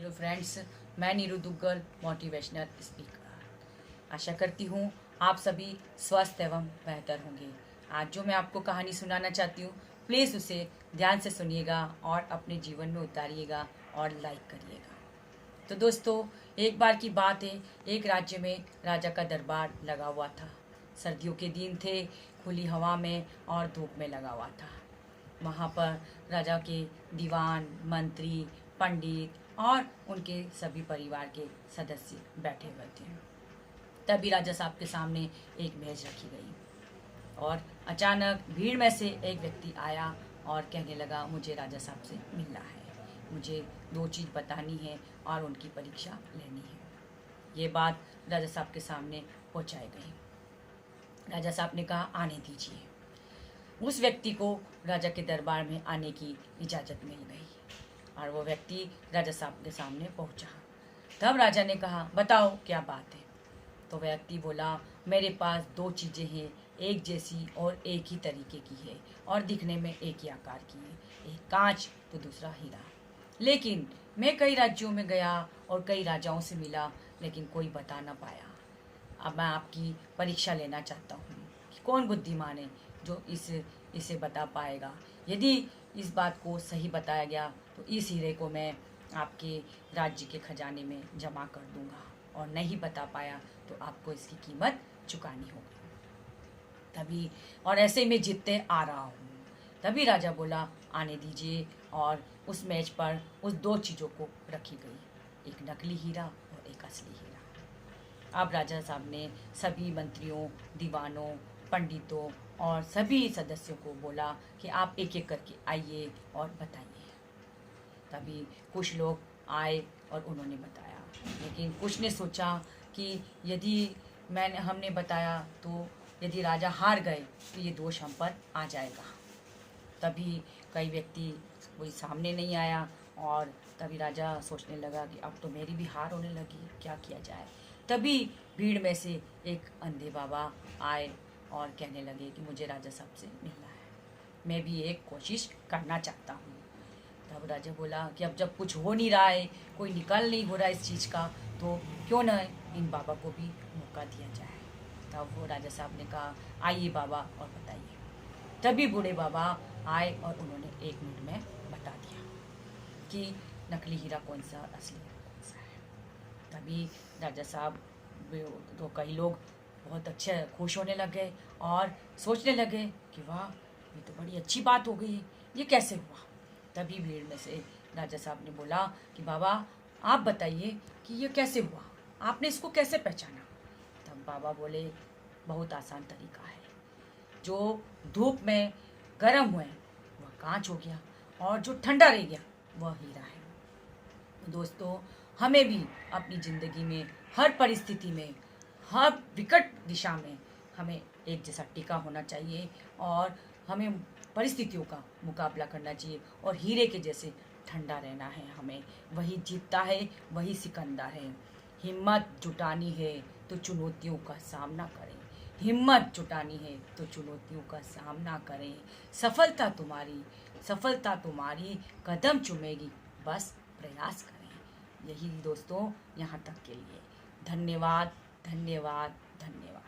Hello friends, मैं Neeru Duggal motivational speaker. आशा करती हूँ आप सभी स्वस्थ एवं बेहतर होंगे। आज जो मैं आपको कहानी सुनाना चाहती हूँ, प्लीज़ उसे ध्यान से सुनिएगा और अपने जीवन में उतारिएगा और लाइक करिएगा। तो दोस्तों, एक बार की बात है, एक राज्य में राजा का दरबार लगा हुआ था। सर्दियों के दिन थे, खुली हवा में और धूप में लगा हुआ था। वहाँ पर राजा के दीवान, मंत्री, पंडित और उनके सभी परिवार के सदस्य बैठे हुए थे। तभी राजा साहब के सामने एक मेज रखी गई और अचानक भीड़ में से एक व्यक्ति आया और कहने लगा, मुझे राजा साहब से मिलना है, मुझे 2 चीज़ बतानी है और उनकी परीक्षा लेनी है। ये बात राजा साहब के सामने पहुंचाई गई। राजा साहब ने कहा, आने दीजिए। उस व्यक्ति को राजा के दरबार में आने की इजाज़त मिल गई और वो व्यक्ति राजा साहब के सामने पहुंचा। तब राजा ने कहा, बताओ क्या बात है। तो व्यक्ति बोला, मेरे पास 2 चीज़ें हैं, एक जैसी और एक ही तरीके की है और दिखने में एक ही आकार की है, एक कांच तो दूसरा हीरा। लेकिन मैं कई राज्यों में गया और कई राजाओं से मिला, लेकिन कोई बता ना पाया। अब मैं आपकी परीक्षा लेना चाहता हूँ कि कौन बुद्धिमान है जो इसे बता पाएगा। यदि इस बात को सही बताया गया तो इस हीरे को मैं आपके राज्य के खजाने में जमा कर दूंगा, और नहीं बता पाया तो आपको इसकी कीमत चुकानी होगी। तभी और ऐसे में जीतते आ रहा हूँ। तभी राजा बोला, आने दीजिए, और उस मेज पर उस 2 चीज़ों को रखी गई, एक नकली हीरा और एक असली हीरा। अब राजा साहब ने सभी मंत्रियों, दीवानों, पंडितों और सभी सदस्यों को बोला कि आप एक एक करके आइए और बताइए। तभी कुछ लोग आए और उन्होंने बताया, लेकिन कुछ ने सोचा कि यदि हमने बताया तो यदि राजा हार गए तो ये दोष हम पर आ जाएगा। तभी कई व्यक्ति कोई सामने नहीं आया और तभी राजा सोचने लगा कि अब तो मेरी भी हार होने लगी, क्या किया जाए। तभी भीड़ में से एक अंधे बाबा आए और कहने लगे कि मुझे राजा साहब से मिलना है, मैं भी एक कोशिश करना चाहता हूँ। तब राजा बोला कि अब जब कुछ हो नहीं रहा है, कोई निकाल नहीं हो रहा है इस चीज़ का, तो क्यों न इन बाबा को भी मौका दिया जाए। तब वो राजा साहब ने कहा, आइए बाबा और बताइए। तभी बूढ़े बाबा आए और उन्होंने 1 मिनट में बता दिया कि नकली हीरा कौन सा, असली हीरा कौन सा है। तभी राजा साहब तो कई लोग बहुत अच्छे खुश होने लगे और सोचने लगे कि वाह, ये तो बड़ी अच्छी बात हो गई है, ये कैसे हुआ। तभी भीड़ में से राजा साहब ने बोला कि बाबा आप बताइए कि ये कैसे हुआ, आपने इसको कैसे पहचाना। तब बाबा बोले, बहुत आसान तरीका है, जो धूप में गर्म हुए वह कांच हो गया और जो ठंडा रह गया वह हीरा है। दोस्तों, हमें भी अपनी ज़िंदगी में हर परिस्थिति में, हर विकट दिशा में हमें एक जैसा टिका होना चाहिए और हमें परिस्थितियों का मुकाबला करना चाहिए और हीरे के जैसे ठंडा रहना है। हमें वही जीतता है, वही सिकंदर है। हिम्मत जुटानी है तो चुनौतियों का सामना करें, हिम्मत जुटानी है तो चुनौतियों का सामना करें। सफलता तुम्हारी कदम चूमेगी, बस प्रयास करें। यही दोस्तों यहाँ तक के लिए। धन्यवाद, धन्यवाद, धन्यवाद।